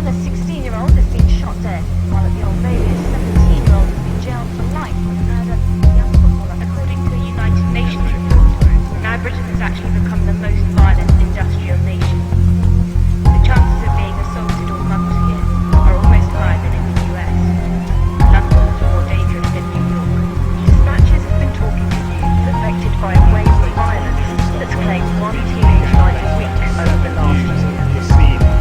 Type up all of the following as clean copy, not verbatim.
a 16-year-old has been shot dead, while at the Old Bailey, a 17-year-old has been jailed for life for the murder of a young footballer, according to a United Nations report. Now Britain has actually become the most violent industrial nation. The chances of being assaulted or mugged here are almost higher than in the US. London is more dangerous than New York. Dispatches have been talking to youth affected by a wave of violence that's claimed one teenage life a week over the last year.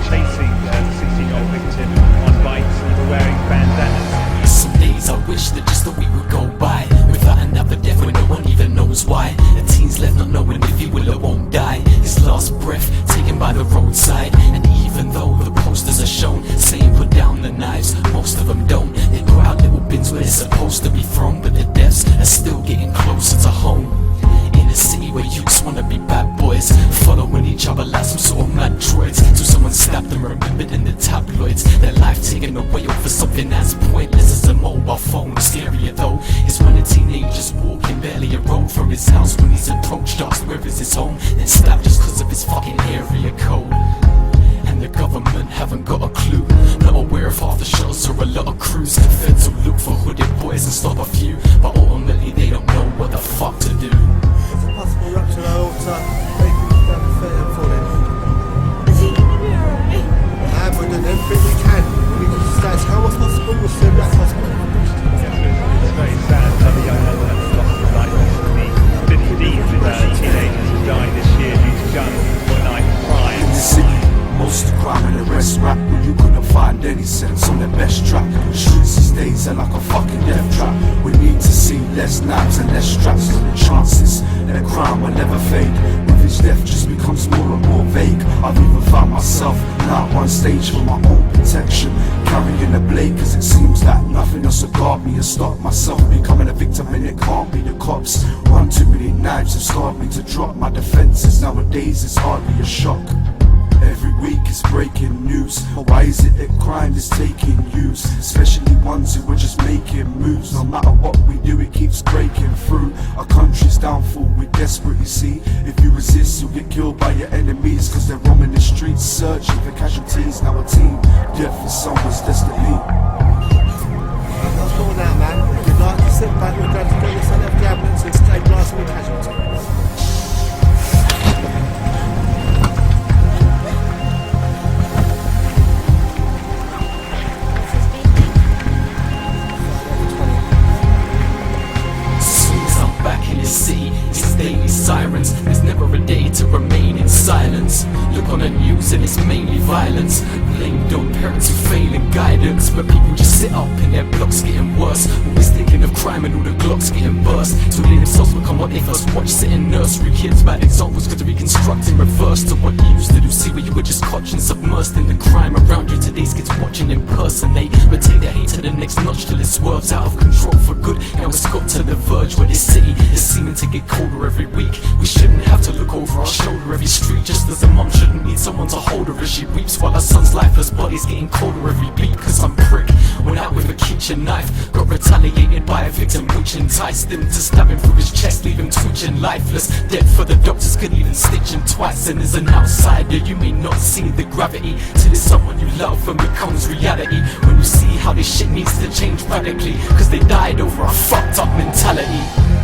Chasing the 16-year-old victim on bikes and were wearing bandanas. Some days I wish that just a week would go by without another death when no one even knows why. The teen's left not knowing if he will or won't die. His last breath taken by the roadside. And even though the posters are shown saying put down the knives, most of them don't. They put out little bins where they're supposed to be thrown, but the deaths are still getting closer to home. In a city where youths wanna be bad boys, following each other like some sort of mad droids, till someone stabbed them remembered in the tabloids. Their life taken away over something as pointless as a mobile phone. Scarier though is when a teenager's walking barely a road from his house, when he's approached, asked where is his home, then stabbed just cause of his fucking area code. And the government haven't got a clue, not aware of half the shots or a lot of crews. The feds will look for hooded boys and stop a few, but ultimately they don't know what the fuck to do. Possible rupture aorta, breathing down the foot and falling. And we're doing everything we can. We need to stay as calm as possible, we'll see that possible. It's very sad that the young man has lost his life. The 15 teenagers who died this year due to gun or knife crime. In the city, most of the crime and the rest rap, but you couldn't find any sense on the best track. Streets these days are like a fucking death trap. We need to see less knives and less straps, so the chances that crime will never fade. With each death just becomes more and more vague. I've even found myself now at one stage for my own protection, carrying a blade, cause it seems that nothing else will guard me and stop myself becoming a victim, and it can't be the cops. One too many knives have scarred me to drop my defenses. Nowadays it's hardly a shock. Every week it's breaking news. Why is it that crime is taking use? Especially ones who are just making moves. No matter what we do, it keeps breaking through. Our country's downfall, we're desperate, you see. If you resist, you'll get killed by your enemies, cause they're roaming the streets searching for casualties. Now a team, death is someone's destiny. That's all now, man. If you'd like to sit back, we're going to get this on the cabinets and stay blasting with casualties. City, it's daily sirens. There's never a day to remain in silence. Look on the news and it's mainly violence. Blamed on parents who fail in guidance, but people just sit up in their blocks getting worse. Always thinking of crime and all the glocks getting burst. So they themselves become what they first watch. Sitting nursery kids, bad examples could reconstruct in reverse to what you used to do. See where you were just caught and submersed in the crime around you. Today's kids watching impersonate, but take their hate to the next notch till it swerves out of control for good. Now it's got to the verge where this city is seeming to get colder every week. We shouldn't have to look over our shoulder every street, just as a mom shouldn't need someone to hold her as she weeps, while her son's lifeless body's getting colder every beat. Cause some prick went out with a kitchen knife, got retaliated by a victim which enticed him to stab him through his chest, leave him twitching lifeless. Dead for the doctors could even stitch him twice. And as an outsider you may not see the gravity till it's someone you love and becomes reality. When you see how this shit needs to change radically, cause they died over a fucked up mentality.